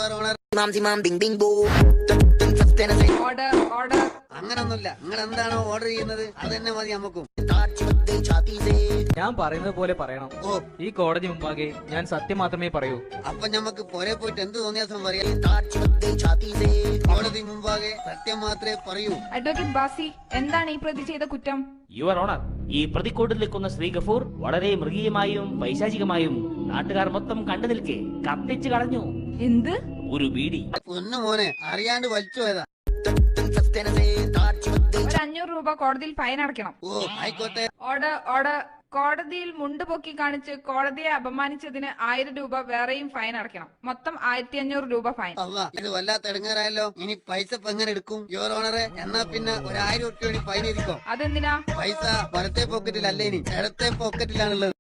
Your honour. Order order. അങ്ങനൊന്നുമില്ല, നിങ്ങൾ എന്താണോ ഓർഡർ ചെയ്യുന്നത് അത് തന്നെ മതി നമുക്കും. ഞാൻ പറയുന്നത് പോലെ പറയണം. ഓ, ഈ കോടതി മുമ്പാകെ ഞാൻ സത്യം മാത്രമേ പറയൂ. അപ്പൊ ഞമ്മക്ക് പുറേ പോയിട്ട് എന്ത് തോന്നിയാസം പറയാം. കോടതി മുമ്പാകെ സത്യം മാത്രമേ പറയൂ. അഡ്വക്കേറ്റ് ബാസി, എന്താണ് ഈ പ്രതി ചെയ്ത കുറ്റം? യുവർ ഓണർ, ഈ പ്രതിക്കൂട്ടിൽ നിൽക്കുന്ന ശ്രീ ഗഫൂർ വളരെ മൃഗീയമായും പൈശാചികമായും നാട്ടുകാർ മൊത്തം കണ്ടു നിൽക്കെ കത്തിച്ചു കളഞ്ഞു. എന്ത്? ഒരു ബീഡി. പൊന്നു മോനെ, അറിയാണ്ട് വലിച്ചു പോയതാ. ഒരു 500 രൂപ കോടതിയിൽ ഫൈൻ അടയ്ക്കണം. ഓ ആയിക്കോട്ടെ. Order order. കോടതിയിൽ മുണ്ട് പൊക്കി കാണിച്ച് കോടതിയെ അപമാനിച്ചതിന് 1000 രൂപ വേറെയും ഫൈൻ അടയ്ക്കണം. മൊത്തം 1500 രൂപ ഫൈൻ. അല്ല, ഇത് വല്ലാത്ത ഇടങ്ങാറായല്ലോ. ഇനി പൈസ ഇപ്പൊ എങ്ങനെ എടുക്കും യുവർ ഓണറെ? എന്നാ പിന്നെ 1000 രൂപ വേണ്ടി ഫൈൻ ഇരിക്കും. അതെന്തിനാ? പൈസ വലത്തെ പോക്കറ്റിലല്ലേ, ഇനി ഇടത്തെ പോക്കറ്റിലാണുള്ളത്.